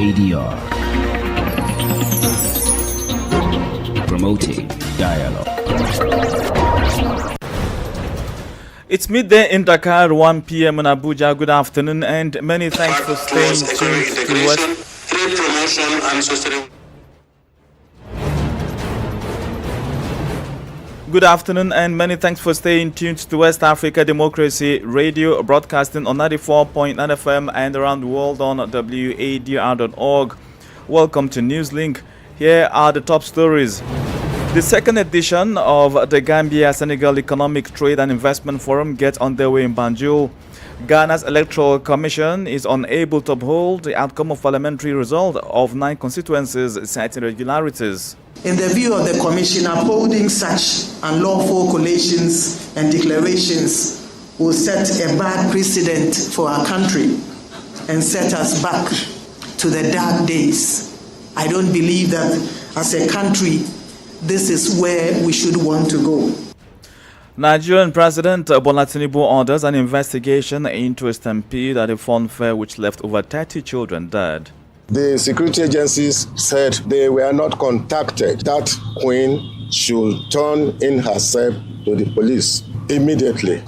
ADR. Promoting dialogue. It's midday in Dakar, 1 p.m. in Abuja. Good afternoon, and many thanks for staying tuned to us. Trade promotion and sustainable. Good afternoon, and many thanks for staying tuned to West Africa Democracy Radio, broadcasting on 94.9 FM and around the world on wadr.org. Welcome to Newslink. Here are the top stories. The second edition of the Gambia-Senegal Economic Trade and Investment Forum gets underway in Banjul. Ghana's Electoral Commission is unable to uphold the outcome of parliamentary result of 9 constituencies, citing irregularities. In the view of the Commission, upholding such unlawful collations and declarations will set a bad precedent for our country and set us back to the dark days. I don't believe that as a country, this is where we should want to go. Nigerian President Bola Tinubu orders an investigation into a stampede at a fun fair which left over 30 children dead. The security agencies said they were not contacted. That queen should turn in herself to the police immediately.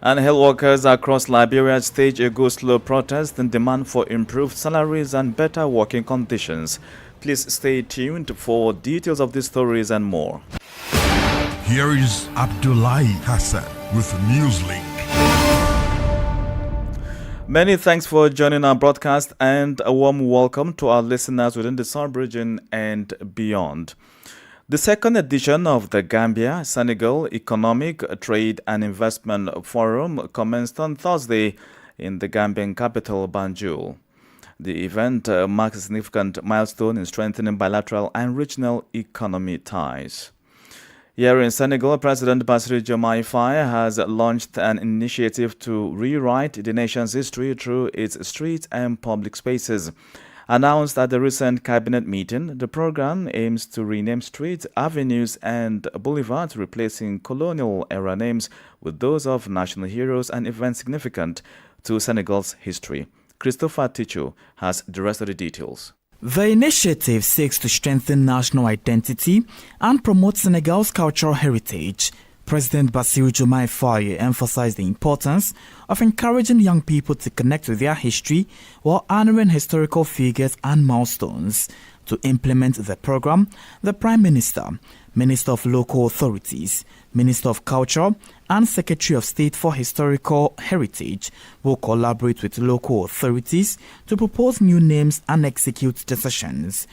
And health workers across Liberia stage a go-slow protest in demand for improved salaries and better working conditions. Please stay tuned for details of these stories and more. Here is Abdullahi Hassan with Newslink. Many thanks for joining our broadcast and a warm welcome to our listeners within the sub-region and beyond. The second edition of the Gambia-Senegal Economic Trade and Investment Forum commenced on Thursday in the Gambian capital, Banjul. The event marks a significant milestone in strengthening bilateral and regional economy ties. Here in Senegal, President Bassirou Diomaye Faye has launched an initiative to rewrite the nation's history through its streets and public spaces. Announced at the recent cabinet meeting, the program aims to rename streets, avenues, and boulevards, replacing colonial-era names with those of national heroes and events significant to Senegal's history. Christopher Ticho has the rest of the details. The initiative seeks to strengthen national identity and promote Senegal's cultural heritage. President Bassirou Diomaye Faye emphasized the importance of encouraging young people to connect with their history while honoring historical figures and milestones. To implement the program, the Prime Minister, Minister of Local Authorities, Minister of Culture, and Secretary of State for Historical Heritage will collaborate with local authorities to propose new names and execute decisions.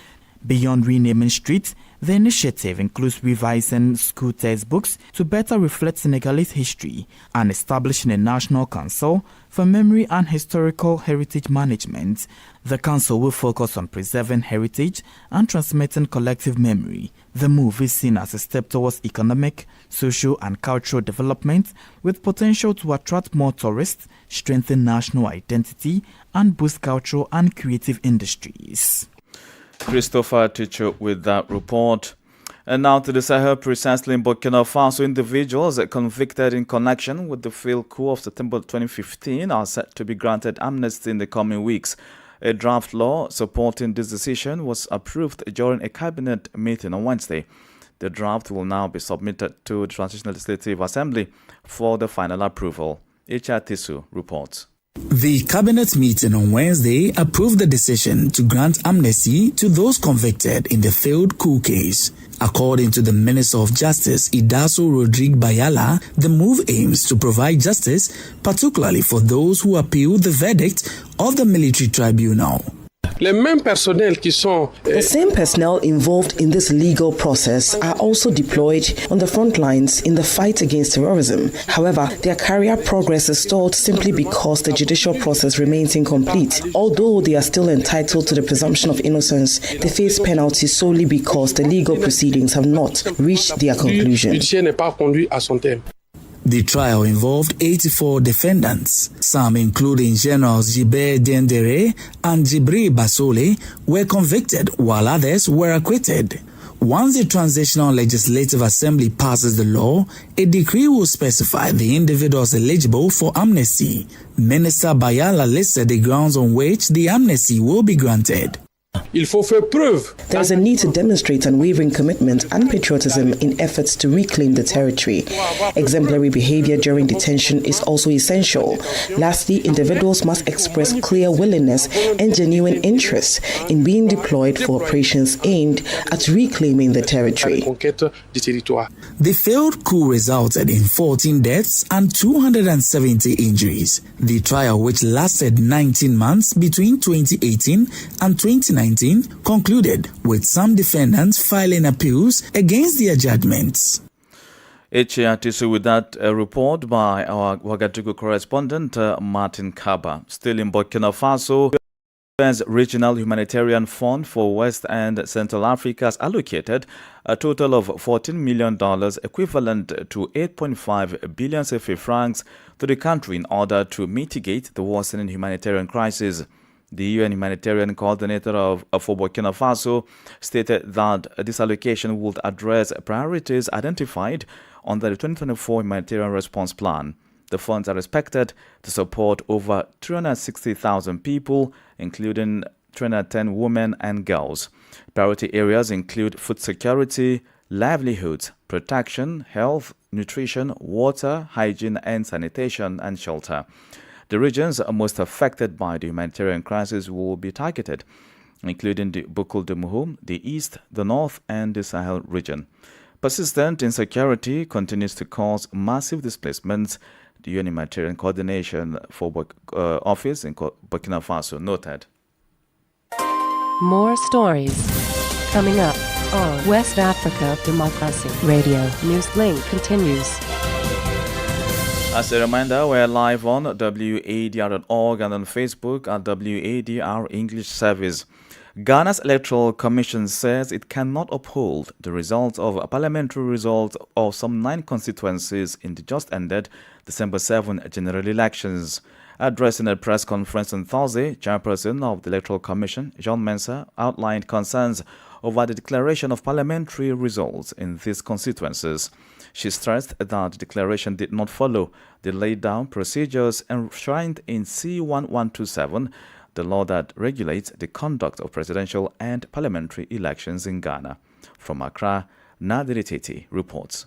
Beyond renaming streets, the initiative includes revising school textbooks to better reflect Senegalese history and establishing a national council for memory and historical heritage management. The council will focus on preserving heritage and transmitting collective memory. The move is seen as a step towards economic, social, and cultural development with potential to attract more tourists, strengthen national identity, and boost cultural and creative industries. Christopher Ticho with that report. And now to the Sahel, precisely in Burkina Faso. Individuals convicted in connection with the failed coup of September 2015 are set to be granted amnesty in the coming weeks. A draft law supporting this decision was approved during a cabinet meeting on Wednesday. The draft will now be submitted to the Transitional Legislative Assembly for the final approval. H.R. Tisu reports. The cabinet meeting on Wednesday approved the decision to grant amnesty to those convicted in the failed coup case. According to the Minister of Justice, Idaso Rodrigue Bayala, the move aims to provide justice, particularly for those who appealed the verdict of the military tribunal. The same personnel involved in this legal process are also deployed on the front lines in the fight against terrorism. However, their career progress is stalled simply because the judicial process remains incomplete. Although they are still entitled to the presumption of innocence, they face penalties solely because the legal proceedings have not reached their conclusion. The trial involved 84 defendants. Some, including Generals Jibe Dendere and Jibri Basole, were convicted, while others were acquitted. Once the Transitional Legislative Assembly passes the law, a decree will specify the individuals eligible for amnesty. Minister Bayala listed the grounds on which the amnesty will be granted. Il faut faire preuve. There is a need to demonstrate unwavering commitment and patriotism in efforts to reclaim the territory. Exemplary behavior during detention is also essential. Lastly, individuals must express clear willingness and genuine interest in being deployed for operations aimed at reclaiming the territory. The failed coup resulted in 14 deaths and 270 injuries. The trial, which lasted 19 months between 2018 and 2019, concluded with some defendants filing appeals against their judgments. HATC with that report by our Ouagadougou correspondent Martin Kaba. Still in Burkina Faso, the Regional Humanitarian Fund for West and Central Africa has allocated a total of $14 million, equivalent to 8.5 billion CFA francs, to the country in order to mitigate the worsening humanitarian crisis. The UN humanitarian coordinator for Burkina Faso stated that this allocation would address priorities identified under the 2024 humanitarian response plan. The funds are expected to support over 360,000 people, including 310 women and girls. Priority areas include food security, livelihoods, protection, health, nutrition, water, hygiene and sanitation, and shelter. The regions most affected by the humanitarian crisis will be targeted, including the Bokul de Muhum, the East, the North, and the Sahel region. Persistent insecurity continues to cause massive displacements, the UN Humanitarian Coordination for Office in Burkina Faso noted. More stories coming up on West Africa Democracy Radio. Newslink continues. As a reminder, we're live on WADR.org and on Facebook at WADR English Service. Ghana's Electoral Commission says it cannot uphold the results of a parliamentary result of some 9 constituencies in the just ended December 7 general elections. Addressing a press conference on Thursday, Chairperson of the Electoral Commission, Jean Mensah, outlined concerns over the declaration of parliamentary results in these constituencies. She stressed that the declaration did not follow the laid-down procedures enshrined in C1127, the law that regulates the conduct of presidential and parliamentary elections in Ghana. From Accra, Nadiri Tete reports.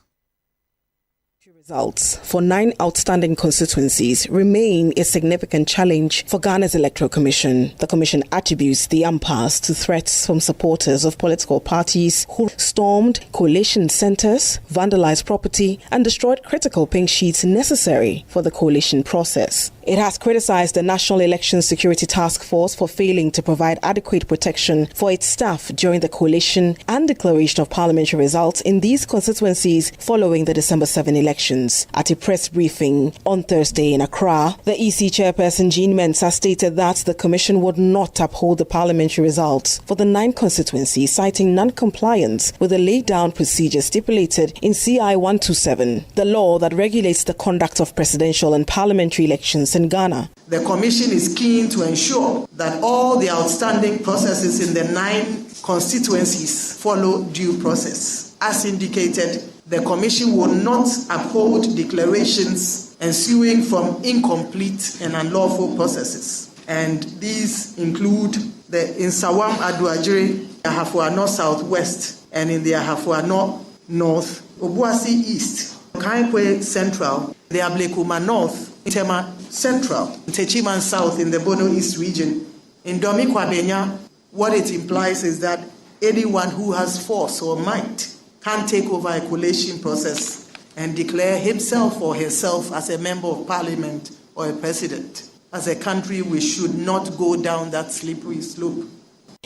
Results for 9 outstanding constituencies remain a significant challenge for Ghana's Electoral Commission. The Commission attributes the impasse to threats from supporters of political parties who stormed coalition centres, vandalized property, and destroyed critical pink sheets necessary for the coalition process. It has criticized the National Election Security Task Force for failing to provide adequate protection for its staff during the coalition and declaration of parliamentary results in these constituencies following the December 7 elections. At a press briefing on Thursday in Accra, the EC chairperson Jean Mensah stated that the Commission would not uphold the parliamentary results for the 9 constituencies, citing non-compliance with the laid-down procedure stipulated in CI 127, the law that regulates the conduct of presidential and parliamentary elections in Ghana. The Commission is keen to ensure that all the outstanding processes in the 9 constituencies follow due process. As indicated, the Commission will not uphold declarations ensuing from incomplete and unlawful processes. And these include the Nsawam Aduajiri, Ahafuano Southwest, and in the Ahafuano North, Obuasi East, Kaikwe Central, the Ablekuma North, Itema Central, Techiman South in the Bono East region. In Domi Kwabenya, what it implies is that anyone who has force or might can take over a coalition process and declare himself or herself as a member of parliament or a president. As a country, we should not go down that slippery slope.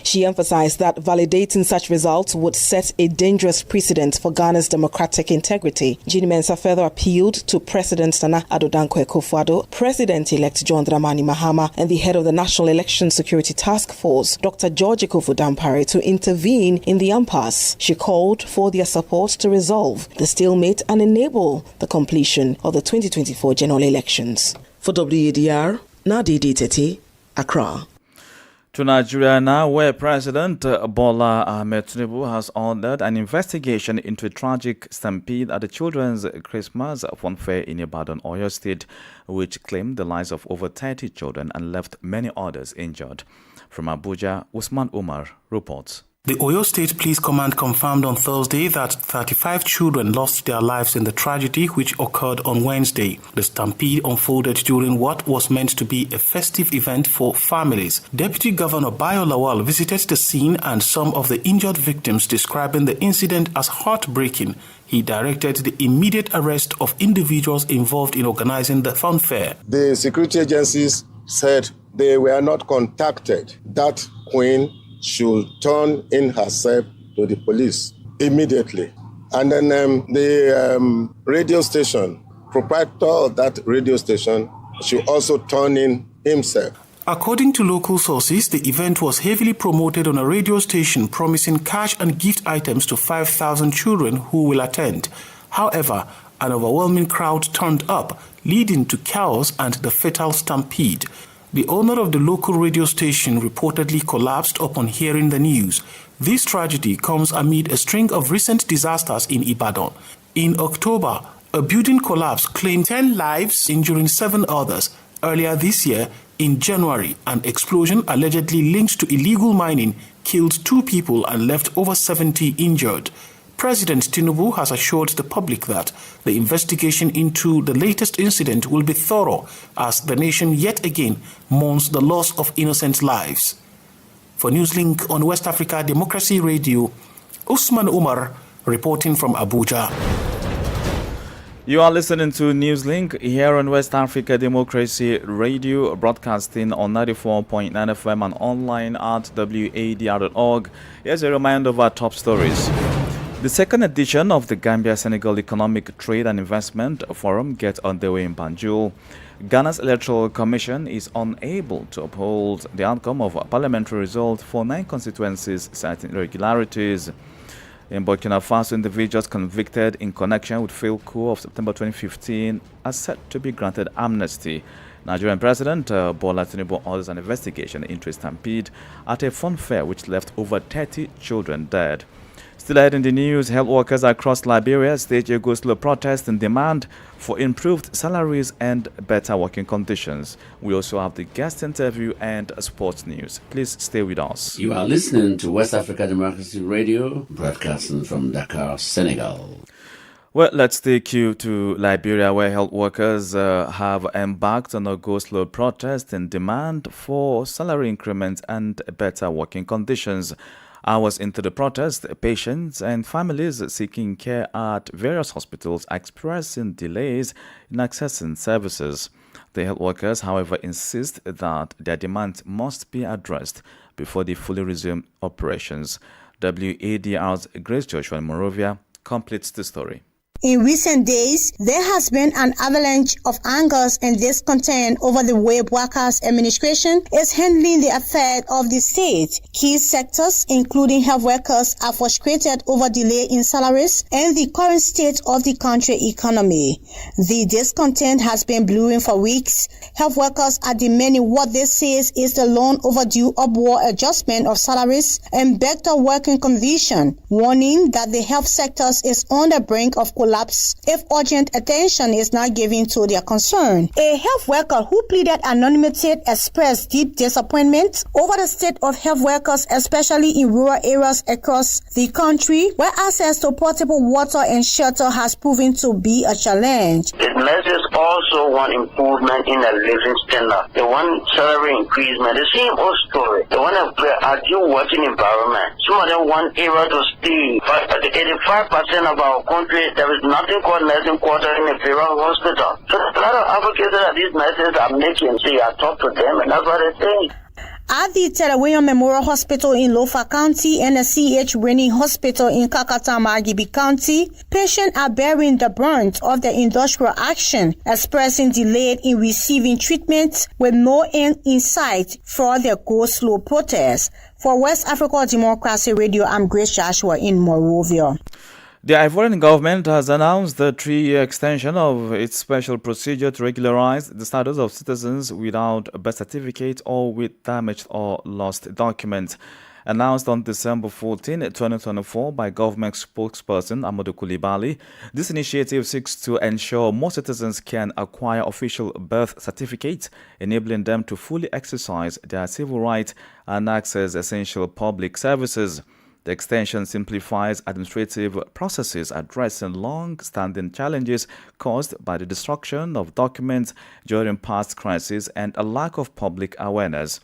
She emphasized that validating such results would set a dangerous precedent for Ghana's democratic integrity. Jean Mensah further appealed to President Nana Addo Dankwa Akufo-Addo, President-elect John Dramani Mahama, and the head of the National Election Security Task Force, Dr. George Ekufu-Dampare, to intervene in the impasse. She called for their support to resolve the stalemate and enable the completion of the 2024 general elections. For WADR, Nadiri Tete, Accra. To Nigeria now, where President Bola Ahmed Tinubu has ordered an investigation into a tragic stampede at the Children's Christmas Fun Fair in Ibadan, Oyo State, which claimed the lives of over 30 children and left many others injured. From Abuja, Usman Umar reports. The Oyo State Police Command confirmed on Thursday that 35 children lost their lives in the tragedy which occurred on Wednesday. The stampede unfolded during what was meant to be a festive event for families. Deputy Governor Bayo Lawal visited the scene and some of the injured victims, describing the incident as heartbreaking. He directed the immediate arrest of individuals involved in organizing the fun fair. The security agencies said they were not contacted. That queen should turn in herself to the police immediately. And then the radio station, proprietor of that radio station, should also turn in himself. According to local sources, the event was heavily promoted on a radio station, promising cash and gift items to 5,000 children who will attend. However, an overwhelming crowd turned up, leading to chaos and the fatal stampede. The owner of the local radio station reportedly collapsed upon hearing the news. This tragedy comes amid a string of recent disasters in Ibadan. In October, a building collapse claimed 10 lives, injuring 7 others. Earlier this year, in January, an explosion allegedly linked to illegal mining killed 2 people and left over 70 injured. President Tinubu has assured the public that the investigation into the latest incident will be thorough as the nation yet again mourns the loss of innocent lives. For Newslink on West Africa Democracy Radio, Usman Umar reporting from Abuja. You are listening to Newslink here on West Africa Democracy Radio, broadcasting on 94.9 FM and online at wadr.org. Here's a reminder of our top stories. The second edition of the Gambia-Senegal Economic Trade and Investment Forum gets underway in Banjul. Ghana's Electoral Commission is unable to uphold the outcome of a parliamentary result for 9 constituencies, citing irregularities. In Burkina Faso, individuals convicted in connection with failed coup of September 2015 are set to be granted amnesty. Nigerian President Bola Tinubu orders an investigation into a stampede at a fun fair which left over 30 children dead. Still ahead in the news, health workers across Liberia stage a go-slow protest in demand for improved salaries and better working conditions. We also have the guest interview and sports news. Please stay with us. You are listening to West Africa Democracy Radio, broadcasting from Dakar, Senegal. Well, let's take you to Liberia, where health workers have embarked on a go-slow protest in demand for salary increments and better working conditions. Hours into the protest, patients and families seeking care at various hospitals are expressing delays in accessing services. The health workers, however, insist that their demands must be addressed before they fully resume operations. WADR's Grace Joshua in Monrovia completes the story. In recent days, there has been an avalanche of angers and discontent over the way Workers' Administration is handling the affairs of the state. Key sectors, including health workers, are frustrated over delay in salaries and the current state of the country economy. The discontent has been brewing for weeks. Health workers are demanding what they say is the long overdue upward adjustment of salaries and better working conditions, warning that the health sector is on the brink of collapse if urgent attention is not given to their concern. A health worker who pleaded anonymity expressed deep disappointment over the state of health workers, especially in rural areas across the country, where access to potable water and shelter has proven to be a challenge. The nurses also want improvement in the living standard. They want salary increasement. The same old story. They want a ideal working environment. Some of them want area to stay. But 85% of our country, there is nothing called nursing quarter in a federal hospital. So there's a lot of advocates that these nurses are making. See, I talk to them and that's what they say. At the Telewilliam Memorial Hospital in Lofa County and the C.H. Rennie Hospital in Kakata-Margibi County, patients are bearing the brunt of the industrial action, expressing delay in receiving treatment with no end in sight for their go-slow protest. For West Africa Democracy Radio, I'm Grace Joshua in Monrovia. The Ivorian government has announced the 3-year extension of its special procedure to regularize the status of citizens without a birth certificate or with damaged or lost documents. Announced on December 14, 2024 by government spokesperson Amadou Coulibaly, this initiative seeks to ensure more citizens can acquire official birth certificates, enabling them to fully exercise their civil rights and access essential public services. The extension simplifies administrative processes, addressing long-standing challenges caused by the destruction of documents during past crises and a lack of public awareness.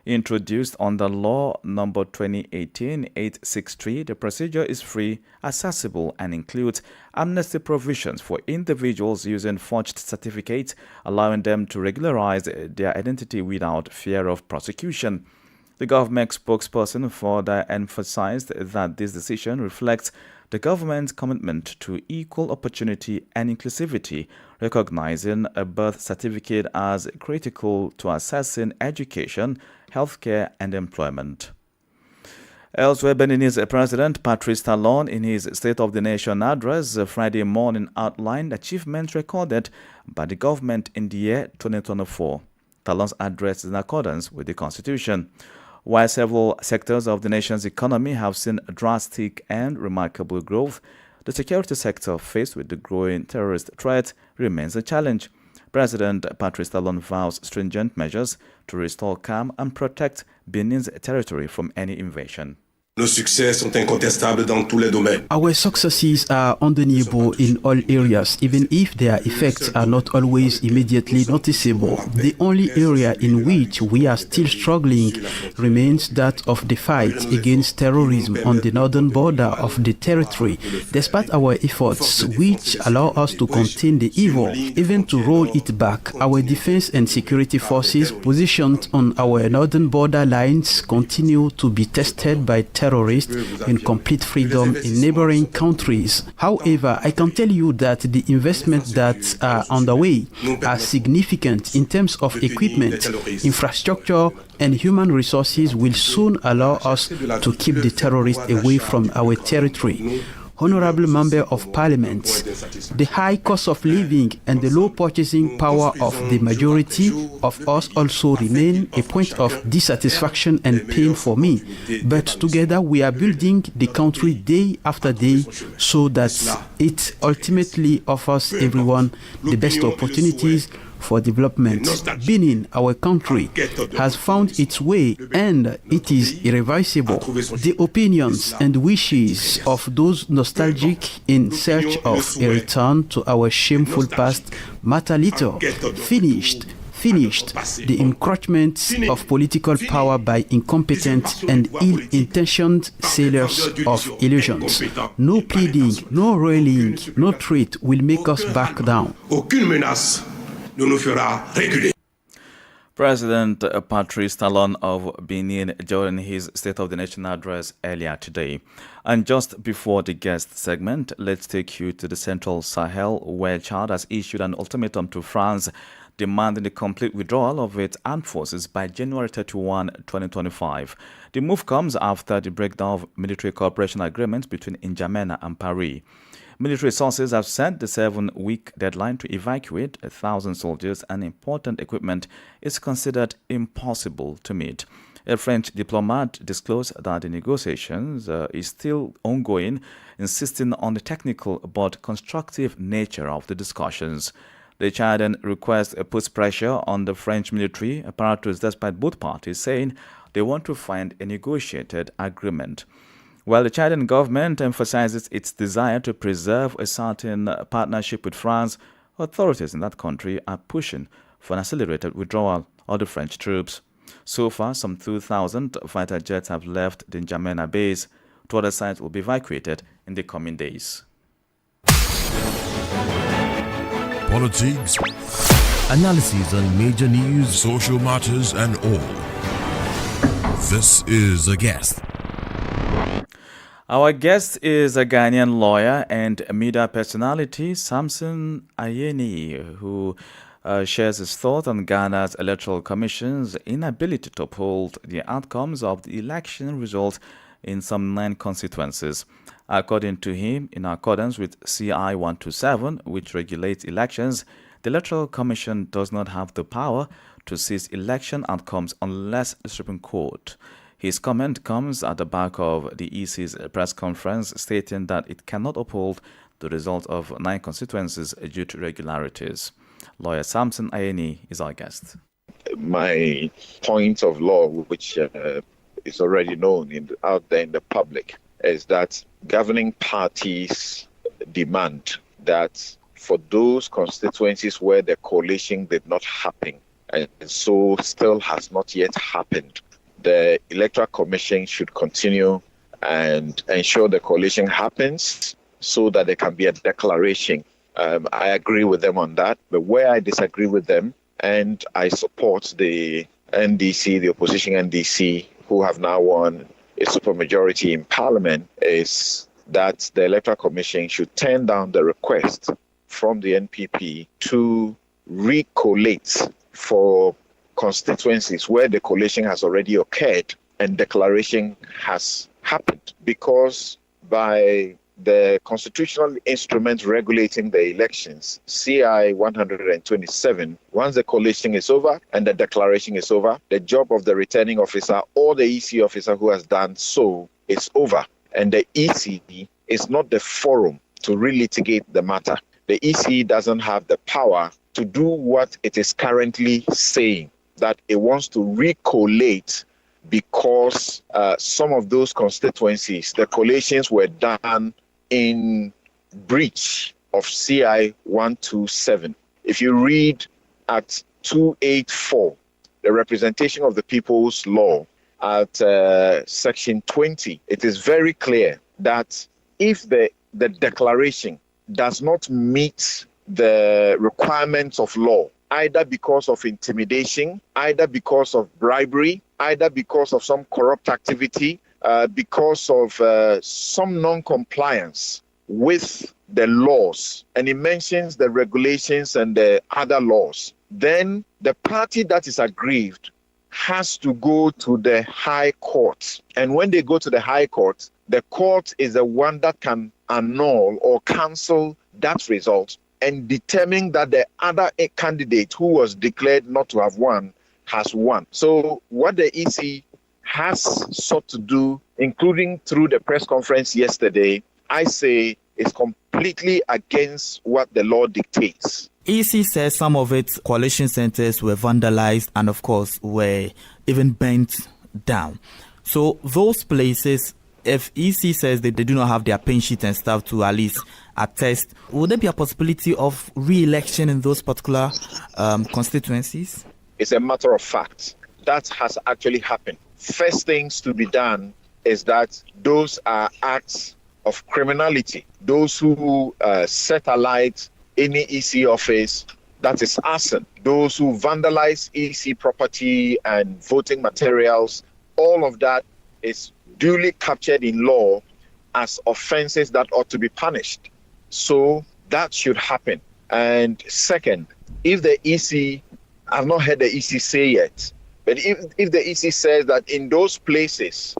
Introduced under Law No. 2018-863, the procedure is free, accessible, and includes amnesty provisions for individuals using forged certificates, allowing them to regularize their identity without fear of prosecution. The government spokesperson further emphasized that this decision reflects the government's commitment to equal opportunity and inclusivity, recognizing a birth certificate as critical to accessing education, healthcare, and employment. Elsewhere, Benin's President Patrice Talon, in his State of the Nation address Friday morning, outlined achievements recorded by the government in the year 2024. Talon's address is in accordance with the Constitution. While several sectors of the nation's economy have seen drastic and remarkable growth, the security sector, faced with the growing terrorist threat, remains a challenge. President Patrice Talon vows stringent measures to restore calm and protect Benin's territory from any invasion. Nos succès sont incontestables dans tous les domaines. Our successes are undeniable in all areas, even if their effects are not always immediately noticeable. The only area in which we are still struggling remains that of the fight against terrorism on the northern border of the territory. Despite our efforts, which allow us to contain the evil, even to roll it back, our defense and security forces positioned on our northern border lines continue to be tested by terrorists in complete freedom in neighboring countries. However, I can tell you that the investments that are underway are significant in terms of equipment, infrastructure, and human resources will soon allow us to keep the terrorists away from our territory. Honorable Member of Parliament, the high cost of living and the low purchasing power of the majority of us also remain a point of dissatisfaction and pain for me. But together we are building the country day after day so that it ultimately offers everyone the best opportunities for development. Benin, our country, has found its way and it is irreversible. The opinions and wishes of those nostalgic in search of a return to our shameful past matter little. Finished the encroachment of political power by incompetent and ill-intentioned sailors of illusions. No pleading, no railing, no threat will make us back down. President Patrice Talon of Benin during his State of the Nation address earlier today. And just before the guest segment, let's take you to the Central Sahel, where Chad has issued an ultimatum to France demanding the complete withdrawal of its armed forces by January 31, 2025. The move comes after the breakdown of military cooperation agreements between N'Djamena and Paris. Military sources have said the 7-week deadline to evacuate 1,000 soldiers and important equipment is considered impossible to meet. A French diplomat disclosed that the negotiations is still ongoing, insisting on the technical but constructive nature of the discussions. The Chadian request puts pressure on the French military apparatus despite both parties saying they want to find a negotiated agreement. While the Chadian government emphasizes its desire to preserve a certain partnership with France, authorities in that country are pushing for an accelerated withdrawal of the French troops. So far, some 2,000 fighter jets have left the N'Djamena base. 2 other sites will be evacuated in the coming days. Politics, analysis on major news, social matters, and all. This is A Guest. Our guest is a Ghanaian lawyer and media personality, Samson Ayeni, who shares his thought on Ghana's Electoral Commission's inability to uphold the outcomes of the election result in some 9 constituencies. According to him, in accordance with CI 127, which regulates elections, the Electoral Commission does not have the power to seize election outcomes unless the Supreme Court. His comment comes at the back of the EC's press conference stating that it cannot uphold the result of 9 constituencies due to irregularities. Lawyer Samson Ayeni is our guest. My point of law, which is already known out there in the public, is that governing parties demand that for those constituencies where the coalition did not happen, and so still has not yet happened, the Electoral Commission should continue and ensure the coalition happens so that there can be a declaration. I agree with them on that, but where I disagree with them, and I support the NDC, the opposition NDC, who have now won a supermajority in Parliament, is that the Electoral Commission should turn down the request from the NPP to recollate for constituencies where the collation has already occurred and declaration has happened, because by the constitutional instrument regulating the elections, CI 127, once the collation is over and the declaration is over, the job of the returning officer or the EC officer who has done so is over. And the EC is not the forum to relitigate the matter. The EC doesn't have the power to do what it is currently saying, that it wants to recollate because some of those constituencies, the collations were done in breach of CI 127. If you read at 284, the Representation of the People's Law, at section 20, it is very clear that if the declaration does not meet the requirements of law, either because of intimidation, either because of bribery, either because of some corrupt activity, because of some non-compliance with the laws, and it mentions the regulations and the other laws, then the party that is aggrieved has to go to the High Court. And when they go to the High Court, the court is the one that can annul or cancel that result and determine that the other candidate who was declared not to have won has won. So what the EC has sought to do, including through the press conference yesterday, I say is completely against what the law dictates. EC says some of its coalition centers were vandalized and, of course, were even burnt down. So those places, if EC says that they do not have their pin sheet and stuff to at least attest, would there be a possibility of re-election in those particular constituencies? It's a matter of fact. That has actually happened. First things to be done is that those are acts of criminality. Those who set alight any EC office, that is arson. Those who vandalize EC property and voting materials, all of that is duly captured in law as offenses that ought to be punished. So that should happen. And second, if the EC, I've not heard the EC say yet, but if the EC says that in those places,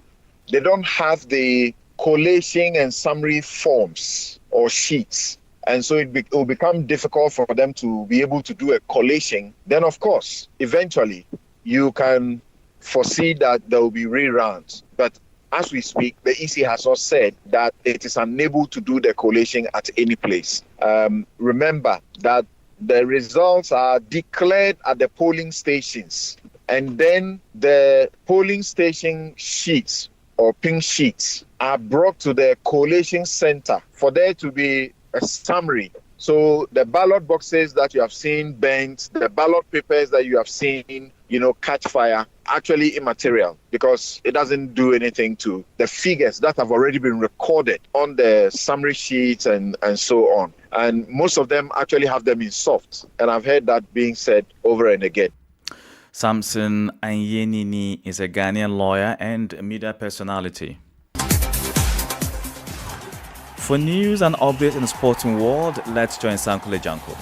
they don't have the collation and summary forms or sheets, and so it will become difficult for them to be able to do a collation, then of course, eventually, you can foresee that there will be reruns. But as we speak, the EC has not said that it is unable to do the collation at any place. Remember that the results are declared at the polling stations, and then the polling station sheets or pink sheets are brought to the collation center for there to be a summary. So the ballot boxes that you have seen burnt, the ballot papers that you have seen, catch fire, actually immaterial, because it doesn't do anything to the figures that have already been recorded on the summary sheets and so on. And most of them actually have them in soft. And I've heard that being said over and again. Samson Ayeni is a Ghanaian lawyer and media personality. For news and updates in the sporting world, let's join Sankule Janko.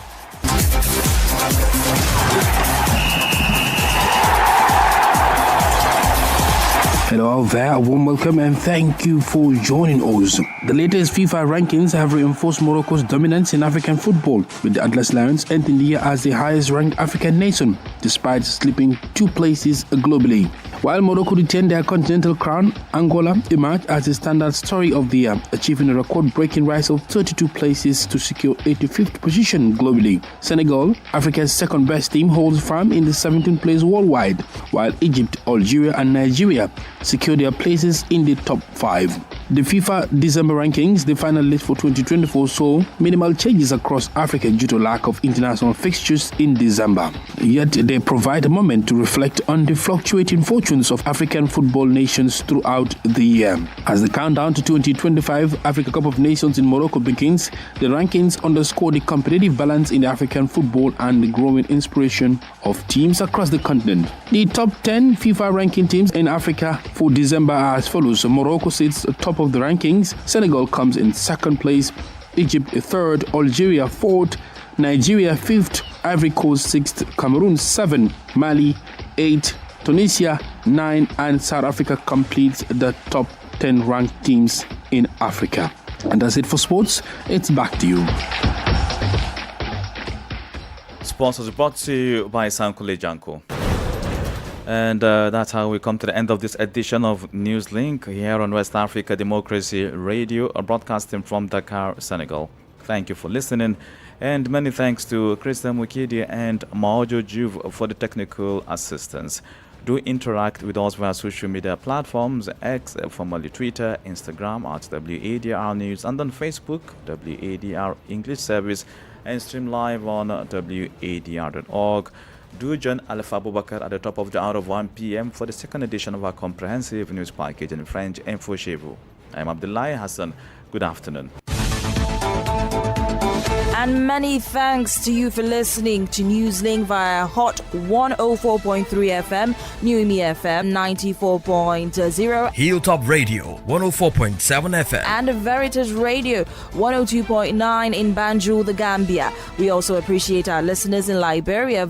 Hello out there, a warm welcome and thank you for joining us. The latest FIFA rankings have reinforced Morocco's dominance in African football, with the Atlas Lions ending the year as the highest-ranked African nation, despite slipping 2 places globally. While Morocco retained their continental crown, Angola emerged as the standout story of the year, achieving a record-breaking rise of 32 places to secure 85th position globally. Senegal, Africa's second-best team, holds firm in the 17th place worldwide, while Egypt, Algeria and Nigeria secure their places in the top 5. The FIFA December rankings, the final list for 2024, saw minimal changes across Africa due to lack of international fixtures in December. Yet they provide a moment to reflect on the fluctuating fortunes of African football nations throughout the year. As the countdown to 2025 Africa Cup of Nations in Morocco begins, the rankings underscore the competitive balance in African football and the growing inspiration of teams across the continent. The top 10 FIFA ranking teams in Africa for December are as follows. Morocco sits top of the rankings. Senegal comes in second place. Egypt 3rd. Algeria 4th. Nigeria 5th. Ivory Coast 6th. Cameroon 7th. Mali 8th. Tunisia 9, and South Africa completes the top 10 ranked teams in Africa. And that's it for sports. It's back to you. Sports was brought to you by Sankule Janko. And that's how we come to the end of this edition of Newslink here on West Africa Democracy Radio, broadcasting from Dakar, Senegal. Thank you for listening, and many thanks to Krista Mukidi and Maojo Juve for the technical assistance. Do interact with us via social media platforms, X, formerly Twitter, Instagram at WADR News, and on Facebook, WADR English Service, and stream live on WADR.org. Do join Alpha Abubakar at the top of the hour of 1 p.m. for the second edition of our comprehensive news package in French, Info chez vous. I'm Abdullahi Hassan. Good afternoon. And many thanks to you for listening to Newslink via Hot 104.3 FM, Newmi FM 94.0, Hilltop Radio 104.7 FM, and Veritas Radio 102.9 in Banjul, the Gambia. We also appreciate our listeners in Liberia